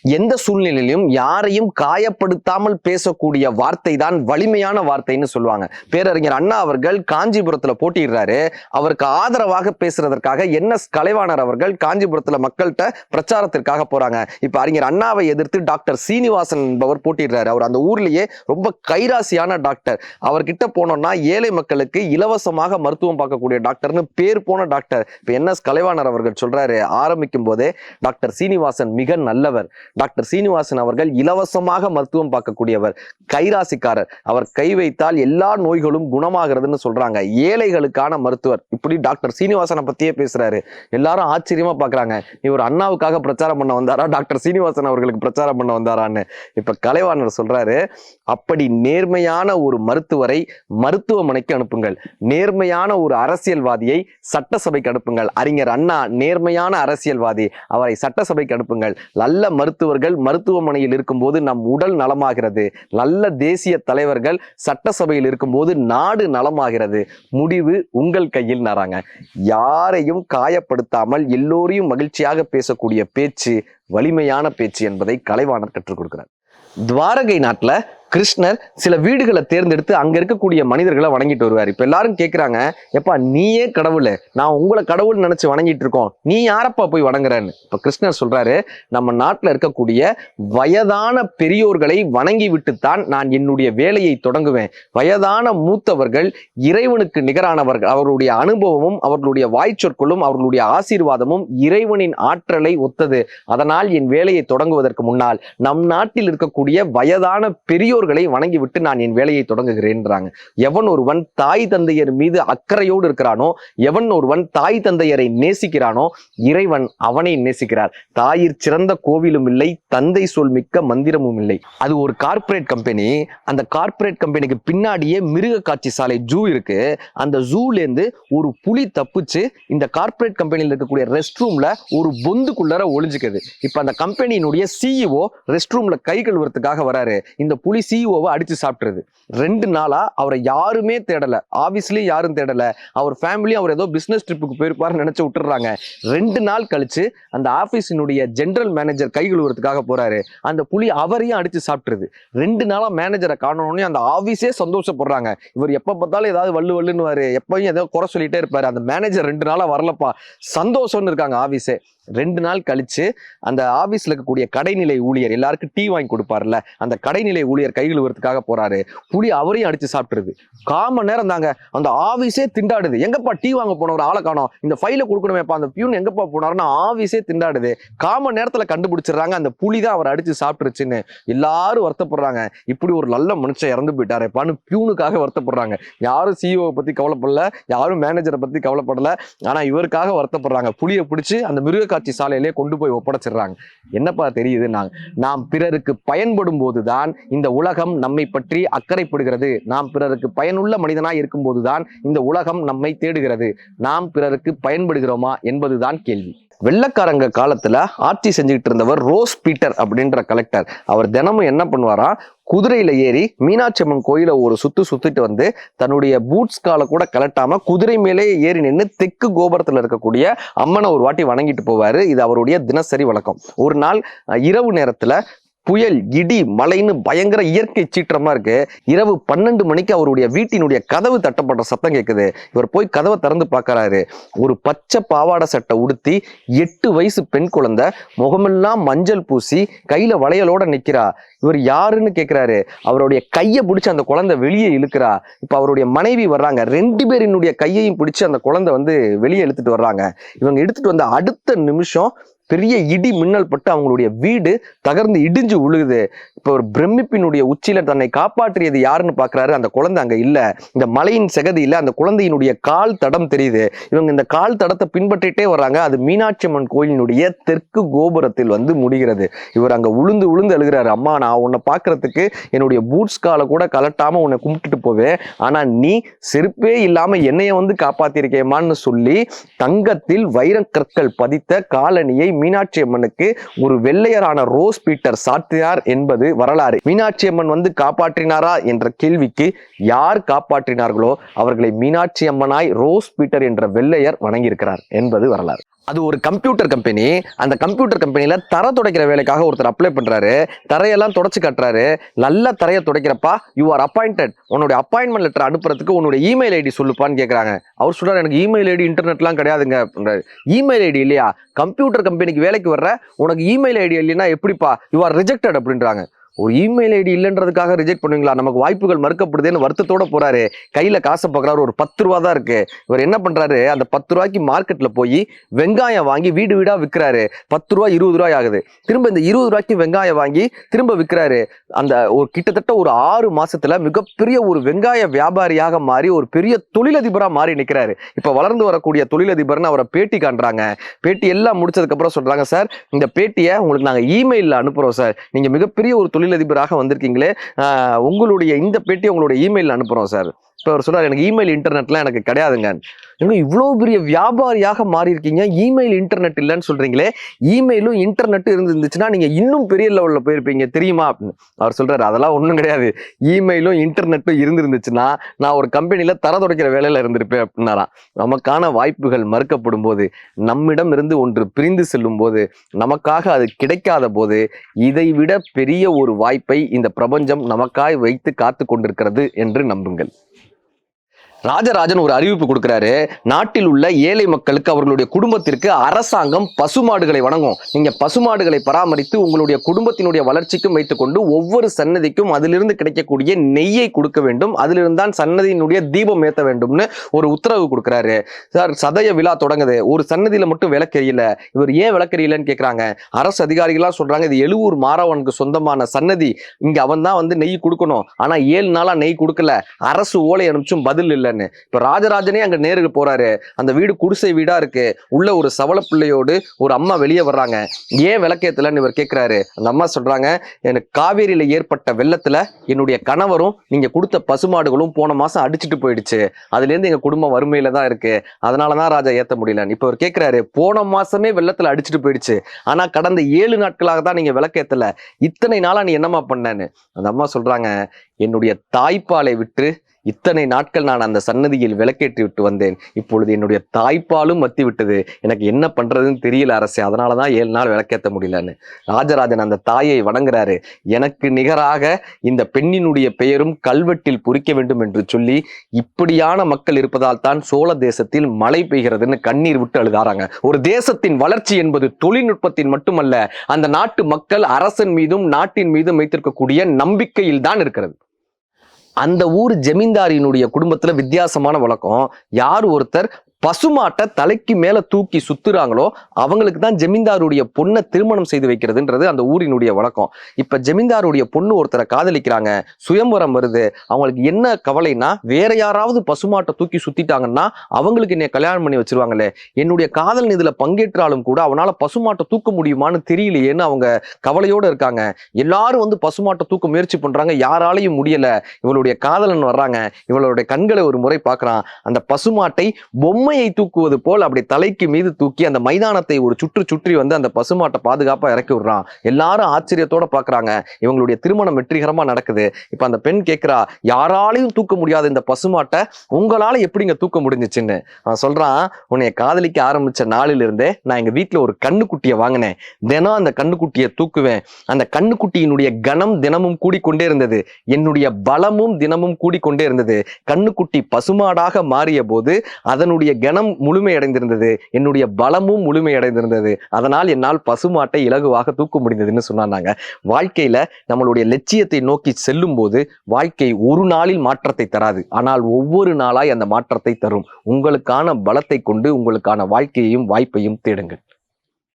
எந்த சூழ்நிலையிலும் யாரையும் காயப்படுத்தாமல் பேசக்கூடிய வார்த்தை தான் வலிமையான வார்த்தைன்னு சொல்லுவாங்க. பேரறிஞர் அண்ணா அவர்கள் காஞ்சிபுரத்துல போட்டிடுறாரு. அவருக்கு ஆதரவாக பேசுறதற்காக என்எஸ் கலைவாணர் அவர்கள் காஞ்சிபுரத்துல மக்கள்கிட்ட பிரச்சாரத்திற்காக போறாங்க. இப்ப அறிஞர் அண்ணாவை எதிர்த்து டாக்டர் சீனிவாசன் என்பவர் போட்டிடுறாரு. அவர் அந்த ஊர்லயே ரொம்ப கைராசியான டாக்டர். அவர்கிட்ட போனோம்னா ஏழை மக்களுக்கு இலவசமாக மருத்துவம் பார்க்கக்கூடிய டாக்டர்னு பேர் போன டாக்டர். இப்ப என்எஸ் கலைவாணர் அவர்கள் சொல்றாரு ஆரம்பிக்கும் போதே, டாக்டர் சீனிவாசன் மிக நல்லவர். டாக்டர் சீனிவாசன் அவர்கள் இலவசமாக மருத்துவம் பார்க்கக்கூடியவர், கைராசிக்காரர். அவர் கை வைத்தால் எல்லா நோய்களும் குணமாகிறதுன்னு சொல்றாங்க. ஏழைகளுக்கான மருத்துவர். இப்படி டாக்டர் சீனிவாசனை பத்தியே பேசுறாரு. எல்லாரும் ஆச்சரியமா பாக்குறாங்க. இவர் அண்ணாவுக்காக பிரச்சாரம் பண்ண வந்தாரா, டாக்டர் சீனிவாசன் அவர்களுக்கு பிரச்சாரம் பண்ண வந்தாரான்னு. இப்ப கலைவாணர் சொல்றாரு, அப்படி நேர்மையான ஒரு மருத்துவரை மருத்துவமனைக்கு அனுப்புங்கள், நேர்மையான ஒரு அரசியல்வாதியை சட்டசபைக்கு அனுப்புங்கள். அறிஞர் அண்ணா நேர்மையான அரசியல்வாதி, அவரை சட்டசபைக்கு அனுப்புங்கள். நல்ல மருத்துவர்கள் மருத்துவமனையில் இருக்கும்போது நம் உடல் நலமாகிறது. நல்ல தேசிய தலைவர்கள் சட்டசபையில் இருக்கும்போது நாடு நலமாகிறது. முடிவு உங்கள் கையில் நராங்க. யாரையும் காயப்படுத்தாமல் எல்லோரையும் மகிழ்ச்சியாக பேசக்கூடிய பேச்சு வலிமையான பேச்சு என்பதை கலைவாணர் கற்றுக் கொடுக்கிறார். துவாரகை நாட்டுல கிருஷ்ணர் சில வீடுகளை தேர்ந்தெடுத்து அங்க இருக்கக்கூடிய மனிதர்களை வணங்கிட்டு வருவார். இப்ப எல்லாரும் கேட்கிறாங்க, எப்பா நீயே கடவுள், நான் உங்களை கடவுள் நினைச்சு வணங்கிட்டு இருக்கோம், நீ யாரப்பா போய் வணங்குறன்னு. இப்ப கிருஷ்ணர் சொல்றாரு, நம்ம நாட்டுல இருக்கக்கூடிய வயதான பெரியோர்களை வணங்கி விட்டுத்தான் நான் என்னுடைய வேலையை தொடங்குவேன். வயதான மூத்தவர்கள் இறைவனுக்கு நிகரானவர்கள். அவர்களுடைய அனுபவமும் அவர்களுடைய வாய்ச்சொற்களும் அவர்களுடைய ஆசீர்வாதமும் இறைவனின் ஆற்றலை ஒத்தது. அதனால் என் வேலையை தொடங்குவதற்கு முன்னால் நம் நாட்டில் இருக்கக்கூடிய வயதான பெரியோர் வணங்கி விட்டு நான் என் வேலையை தொடங்குகிறேன்றாங்க. எவன் ஒருவன் தாய் தந்தையர் மீது அக்கறையோடு இருக்கிறானோ, எவன் ஒருவன் தாய் தந்தையரை நேசிக்கிறானோ, இறைவன் அவனை நேசிக்கிறார். தாயிற் சிறந்த கோவிலும் இல்லை, தந்தை சொல் மிக்க மந்திரமும் இல்லை. அது ஒரு கார்ப்பரேட் கம்பெனி. அந்த கார்ப்பரேட் கம்பெனிக்கு பின்னாடியே மிருக காட்சி சாலை ஜூ இருக்கு. அந்த ஜூல இருந்து ஒரு புலி தப்பிச்சு இந்த கார்ப்பரேட் கம்பெனியில் இருக்கக்கூடிய ரெஸ்ட் ரூம்ல ஒரு பொந்துக்குள்ளர ஒளிஞ்சுக்குது. இப்ப அந்த கம்பெனியினுடைய சிஇஓ ரெஸ்ட் ரூம்ல கை கழுவுறதுக்காக வராரு. இந்த புலி சிஇஓவை அடிச்சு சாப்பிட்டுருது. 2 நாளா அவரை யாருமே தேடல, ஆபீஸ்லயும் யாரும் தேடல. அவர் ஃபேமிலி அவர் ஏதோ பிசினஸ் ட்ரிப்புக்கு போயிருப்பாருன்னு நினைச்சு விட்டுறாங்க. 2 நாள் கழிச்சு அந்த ஆபீஸினுடைய ஜெனரல் மேனேஜர் கை கழுவுறதுக்காக போறாரு. அந்த புலி அவரையும் அடிச்சு சாப்பிட்டுருது. 2 நாளா மேனேஜரை காணணும்னு அந்த ஆபீஸே சந்தோஷப்படுறாங்க. இவர் எப்ப பார்த்தாலும் ஏதாவது வள்ளுன்னு எப்பயும் ஏதோ குறை சொல்லிட்டே இருப்பாரு. அந்த மேனேஜர் 2 நாளா வரலப்பா, சந்தோஷம்னு இருக்காங்க ஆபீஸே. 2 நாள் கழிச்சு அந்த ஆபீஸ்ல இருக்கக்கூடிய கடைநிலை ஊழியர், எல்லாருக்கும் டீ வாங்கி கொடுப்பாருல்ல, அந்த கடைநிலை ஊழியர் கை கழுவுறதுக்காக போறாரு. புலி அவரையும் அடிச்சு சாப்பிட்டுருது. 1/4 மணி நேரம் தாங்க அந்த ஆபீஸே திண்டாடுது. எங்கப்பா டீ வாங்க போனவர் ஆளை காணோம், இந்த ஃபைலை கொடுக்கணுமேப்பா, அந்த பியூன் எங்கப்பா போனாருன்னு ஆபீஸே திண்டாடுது. 1/4 மணி நேரத்துல கண்டுபிடிச்சிடுறாங்க அந்த புலி தான் அவர் அடிச்சு சாப்பிட்டுருச்சுன்னு. எல்லாரும் வருத்தப்படுறாங்க. இப்படி ஒரு நல்ல மனுஷன் இறந்து போயிட்டாரேப்பான்னு பியூனுக்காக வருத்தப்படுறாங்க. யாரும் சிஇஓ பத்தி கவலைப்படல, யாரும் மேனேஜரை பத்தி கவலைப்படல. ஆனா இவருக்காக வருத்தப்படுறாங்க. புலியை பிடிச்சு அந்த மிருக காட்சி சாலையிலே கொண்டு போய் ஒப்படைச்சிடுறாங்க. என்னப்பா தெரியுது, நாம் பிறருக்கு பயன்படும் போதுதான் இந்த உலகம் நம்மை பற்றி அக்கறைப்படுகிறது. நாம் பிறருக்கு பயனுள்ள மனிதனாய் இருக்கும் போதுதான் இந்த உலகம் நம்மை தேடுகிறது. நாம் பிறருக்கு பயன்படுகிறோமா என்பதுதான் கேள்வி. வெள்ளக்காரங்க காலத்துல ஆட்சி செஞ்சுக்கிட்டு இருந்தவர் ரோஸ் பீட்டர் அப்படின்ற கலெக்டர். அவர் தினமும் என்ன பண்ணுவாரா, குதிரையில ஏறி மீனாட்சி அம்மன் கோயில ஒரு சுத்திட்டு வந்து தன்னுடைய பூட்ஸ் காலை கூட கலட்டாம குதிரை மேலே ஏறி நின்று தெற்கு கோபுரத்துல இருக்கக்கூடிய அம்மனை ஒரு வாட்டி வணங்கிட்டு போவாரு. இது அவருடைய தினசரி வழக்கம். ஒரு நாள் இரவு நேரத்துல புயல், இடி, மழைன்னு பயங்கர இயற்கை சீற்றமா இருக்கு. இரவு 12 மணிக்கு அவருடைய வீட்டினுடைய கதவு தட்டப்பட்ட சத்தம் கேட்குது. இவர் போய் கதவை திறந்து பார்க்கறாரு. ஒரு பச்சை பாவாடை சட்டை உடுத்தி 8 வயசு பெண் குழந்தை, முகமெல்லாம் மஞ்சள் பூசி கையில வளையலோட நிக்கிறா. இவர் யாருன்னு கேட்கிறாரு. அவருடைய கையை பிடிச்சு அந்த குழந்தை வெளியே இழுக்கிறா. இப்ப அவருடைய மனைவி வர்றாங்க. 2 பேரினுடைய கையையும் பிடிச்சு அந்த குழந்தை வெளியே இழுத்துட்டு வர்றாங்க. இவங்க எடுத்துட்டு வந்த அடுத்த நிமிஷம் பெரிய இடி மின்னல் பட்டு அவங்களுடைய வீடு தகர்ந்து இடிஞ்சு விழுகுது. இப்போ ஒரு பிரமிப்பினுடைய உச்சியில தன்னை காப்பாற்றியது யாருன்னு பாக்குறாரு. அந்த குழந்தை அங்க இல்ல. இந்த மலையின் செகதியில அந்த குழந்தையினுடைய கால் தடம் தெரியுது. இவங்க இந்த கால் தடத்தை பின்பற்றிட்டே வர்றாங்க. அது மீனாட்சி அம்மன் கோயிலினுடைய தெற்கு கோபுரத்தில் முடிகிறது. இவர் அங்க உளுந்து எழுகிறாரு. அம்மா, நான் உன்னை பாக்குறதுக்கு என்னுடைய பூட்ஸ் காலை கூட கலட்டாம உன்னை கும்பிட்டுட்டு போவேன், ஆனா நீ செருப்பே இல்லாம என்னைய காப்பாத்திருக்கேமான்னு சொல்லி தங்கத்தில் வைரக்கற்கள் பதித்த காலணியை மீனாட்சி அம்மனுக்கு ஒரு வெள்ளையரான ரோஸ் பீட்டர் சாத்தினார் என்பது வரலாறு. மீனாட்சி அம்மன் காப்பாற்றினாரா என்ற கேள்விக்கு யார் காப்பாற்றினார்களோ அவர்களை மீனாட்சி அம்மனாய் ரோஸ் பீட்டர் என்ற வெள்ளையர் வணங்கியிருக்கிறார் என்பது வரலாறு. அது ஒரு கம்ப்யூட்டர் கம்பெனி. அந்த கம்ப்யூட்டர் கம்பெனில தரை துடைக்கிற வேலைக்காக ஒருத்தர் அப்ளை பண்றாரு. தரையெல்லாம் துடைச்சு காட்டுறாரு. நல்ல தரையை துடைக்கிறப்பா, யூ ஆர் அப்பாயிண்டட், உன்னுடைய அப்பாயின்மெண்ட் லெட்டர் அனுப்புறதுக்கு உன்னுடைய இமெயில் ஐடி சொல்லுப்பான்னு கேட்கறாங்க. அவர் சொல்றாரு, எனக்கு இமெயில் ஐடி இன்டர்நெட்லாம் கிடையாதுங்க அப்படின்றாரு. இமெயில் ஐடி இல்லையா, கம்ப்யூட்டர் கம்பெனிக்கு வேலைக்கு வர்ற உனக்கு இமெயில் ஐடி இல்லைன்னா எப்படிப்பா, யூ ஆர் ரிஜெக்டட் அப்படின்றாங்க. ஒரு இமெயில் ஐடி இல்லைன்றதுக்காக ரிஜெக்ட் பண்ணுவீங்களா, நமக்கு வாய்ப்புகள் மறுக்கப்படுதுன்னு வருத்தத்தோட போறாரு. கையில காசை பார்க்குறாரு, ஒரு 10 ரூபா தான் இருக்கு. இவர் என்ன பண்றாரு, அந்த 10 ரூபாய்க்கு மார்க்கெட்ல போய் வெங்காயம் வாங்கி வீடு வீடா விற்கிறாரு. 10 ரூபா 20 ரூபாய் ஆகுது. திரும்ப இந்த 20 ரூபாய்க்கு வெங்காயம் வாங்கி திரும்ப விற்கிறாரு. அந்த ஒரு கிட்டத்தட்ட ஒரு 6 மாசத்துல மிகப்பெரிய ஒரு வெங்காய வியாபாரியாக மாறி ஒரு பெரிய தொழிலதிபரா மாறி நிற்கிறாரு. இப்ப வளர்ந்து வரக்கூடிய தொழிலதிபர்னு அவரை பேட்டி காண்றாங்க. பேட்டி எல்லாம் முடிச்சதுக்கு அப்புறம் சொல்றாங்க, சார் இந்த பேட்டியை உங்களுக்கு நாங்க இமெயில்ல அனுப்புறோம் சார், நீங்க மிகப்பெரிய ஒரு தொழிலதிபராக வந்திருக்கீங்களே, உங்களுடைய இந்த பேட்டி உங்களுடைய இமெயில் அனுப்புறோம் சார். இப்போ அவர் சொல்றாரு, எனக்கு இமெயில் இன்டர்நெட்லாம் எனக்கு கிடையாதுங்க. இவ்வளவு பெரிய வியாபாரியாக மாறி இருக்கீங்க, இமெயில் இன்டர்நெட் இல்லைன்னு சொல்றீங்களே, இமெயிலும் இன்டர்நெட்டும் இருந்துச்சுன்னா நீங்க இன்னும் பெரிய லெவல்ல போயிருப்பீங்க தெரியுமா அப்படின்னு. அவர் சொல்றாரு, அதெல்லாம் ஒண்ணும் கிடையாது, இமெயிலும் இன்டர்நெட்டும் இருந்துருந்துச்சுன்னா நான் ஒரு கம்பெனில தர துடைக்கிற வேலையில இருந்திருப்பேன் அப்படின்னாராம். நமக்கான வாய்ப்புகள் மறுக்கப்படும் போது, நம்மிடம் இருந்து ஒன்று பிரிந்து செல்லும் போது, நமக்காக அது கிடைக்காத போது, இதை விட பெரிய ஒரு வாய்ப்பை இந்த பிரபஞ்சம் நமக்காய் வைத்து காத்து கொண்டிருக்கிறது என்று நம்புங்கள். ராஜராஜன் ஒரு அறிவிப்பு கொடுக்கிறாரு. நாட்டில் உள்ள ஏழை மக்களுக்கு, அவர்களுடைய குடும்பத்திற்கு அரசாங்கம் பசுமாடுகளை வழங்கும். நீங்க பசுமாடுகளை பராமரித்து உங்களுடைய குடும்பத்தினுடைய வளர்ச்சிக்கும் வைத்துக்கொண்டு ஒவ்வொரு சன்னதிக்கும் அதிலிருந்து கிடைக்கக்கூடிய நெய்யை கொடுக்க வேண்டும், அதிலிருந்து தான் சன்னதியினுடைய தீபம் ஏற்ற வேண்டும்னு ஒரு உத்தரவு கொடுக்கிறாரு. சார், சதய விழா தொடங்குது, ஒரு சன்னதியில மட்டும் விளக்கெரியல. இவர் ஏன் விளக்கெரியலன்னு கேட்கிறாங்க. அரசு அதிகாரிகளா சொல்றாங்க, இது எழுவூர் மாறவனுக்கு சொந்தமான சன்னதி, இங்க அவன் தான் வந்து நெய் கொடுக்கணும், ஆனா 7 நாளா நெய் கொடுக்கல, அரசு ஓலை அனுப்பிச்சும் பதில் இல்லை. இப்ப ராஜராஜனே அங்க நேருக்கு போறாரு. அந்த வீடு குடிசை வீடா இருக்கு. உள்ள ஒரு சவள பிள்ளையோடு ஒரு அம்மா வெளியே வர்றாங்க. ஏன் விளக்கேத்தலன்னு இவர் கேட்கிறாரு. அந்த அம்மா சொல்றாங்க, எனக்கு காவேரியில ஏற்பட்ட வெள்ளத்துல என்னுடைய கணவரும் நீங்க கொடுத்த பசுமாடுகளும் போன மாசம் அடிச்சுட்டு போயிடுச்சு, அதுல இருந்து எங்க குடும்பம் வறுமையில தான் இருக்கு, அதனாலதான் ராஜா ஏத்த முடியல. இப்ப அவர் கேட்கிறாரு, போன மாசமே வெள்ளத்துல அடிச்சுட்டு போயிடுச்சு, ஆனா கடந்த 7 நாட்களாக தான் நீங்க விளக்கேத்தல, இத்தனை நாளா நீ என்னமா பண்ணன்னு. அந்த அம்மா சொல்றாங்க, என்னுடைய தாய்ப்பாலை விட்டு இத்தனை நாட்கள் நான் அந்த சன்னதியில் விளக்கேற்றி விட்டு வந்தேன், இப்பொழுது என்னுடைய தாய்ப்பாலும் வத்தி விட்டது, எனக்கு என்ன பண்றதுன்னு தெரியல அரசே, அதனாலதான் 7 நாள் விளக்கேற்ற முடியலன்னு. ராஜராஜன் அந்த தாயை வணங்குறாரு. எனக்கு நிகராக இந்த பெண்ணினுடைய பெயரும் கல்வெட்டில் பொறிக்க வேண்டும் என்று சொல்லி, இப்படியான மக்கள் இருப்பதால் தான் சோழ தேசத்தில் மழை பெய்கிறதுன்னு கண்ணீர் விட்டு அழுதாராங்க. ஒரு தேசத்தின் வளர்ச்சி என்பது தொழில்நுட்பத்தின் மட்டுமல்ல, அந்த நாட்டு மக்கள் அரசன் மீதும் நாட்டின் மீதும் வைத்திருக்கக்கூடிய நம்பிக்கையில் தான் இருக்கிறது. அந்த ஊர் ஜமீன்தாரியினுடைய குடும்பத்துல வித்தியாசமான வழக்கம். யார் ஒருத்தர் பசுமாட்டை தலைக்கு மேல தூக்கி சுத்துறாங்களோ அவங்களுக்கு தான் ஜமீன்தாருடைய பொண்ணை திருமணம் செய்து வைக்கிறதுன்றது அந்த ஊரினுடைய வழக்கம். இப்ப ஜமீன்தாருடைய பொண்ணு ஒருத்தரை காதலிக்கிறாங்க, சுயம்பரம் வருது, அவங்களுக்கு என்ன கவலைன்னா, வேற யாராவது பசுமாட்டை தூக்கி சுத்திட்டாங்கன்னா அவங்களுக்கு என்னை கல்யாணம் பண்ணி வச்சிருவாங்களே, என்னுடைய காதல் இதுல பங்கேற்றாலும் கூட அவனால பசுமாட்டை தூக்க முடியுமான்னு தெரியலையேன்னு அவங்க கவலையோட இருக்காங்க. எல்லாரும் வந்து பசுமாட்டை தூக்க முயற்சி பண்றாங்க, யாராலையும் முடியல. இவளுடைய காதலன் வர்றாங்க, இவளுடைய கண்களை ஒரு முறை பார்க்கறான். அந்த பசுமாட்டை பொம்மையை தூக்குவது போல் அப்படி தலைக்கு மீது தூக்கி அந்த மைதானத்தை ஒரு சுற்றி வந்து அந்த பசுமாட்டை பாதுகாப்பா இறக்கி விடுறான். எல்லாரும் ஆச்சரியத்தோட பாக்குறாங்க. இவங்களுடைய திருமணம் வெற்றிகரமா நடக்குது. இப்ப அந்த பெண் கேட்கிறா, யாராலையும் தூக்க முடியாத இந்த பசுமாட்டை உங்களால எப்படிங்க தூக்க முடிஞ்சிச்சுன்னு. அவன் சொல்றான், உன்னைய காதலிக்க ஆரம்பிச்ச நாளில இருந்தே நான் எங்க வீட்டுல ஒரு கண்ணுக்குட்டியை வாங்கினேன், தினம் அந்த கண்ணுக்குட்டியை தூக்குவேன், அந்த கண்ணுக்குட்டியினுடைய கனம் தினமும் கூடிக்கொண்டே இருந்தது, என்னுடைய பலமும் தினமும் கூடிக்கொண்டே இருந்தது. கண்ணுக்குட்டி பசுமாடாக மாறிய போது அதனுடைய கனம் முழுமையடைந்திருந்தது, என்னுடைய பலமும் முழுமையடைந்திருந்தது, அதனால் என்னால் பசுமாட்டை இலகுவாக தூக்க முடிந்ததுன்னு சொன்னாங்க. வாழ்க்கையில நம்மளுடைய லட்சியத்தை நோக்கி செல்லும் போது வாழ்க்கை ஒரு நாளில் மாற்றத்தை தராது, ஆனால் ஒவ்வொரு நாளாய் அந்த மாற்றத்தை தரும். உங்களுக்கான பலத்தை கொண்டு உங்களுக்கான வாழ்க்கையையும் வாய்ப்பையும் தேடுங்கள்.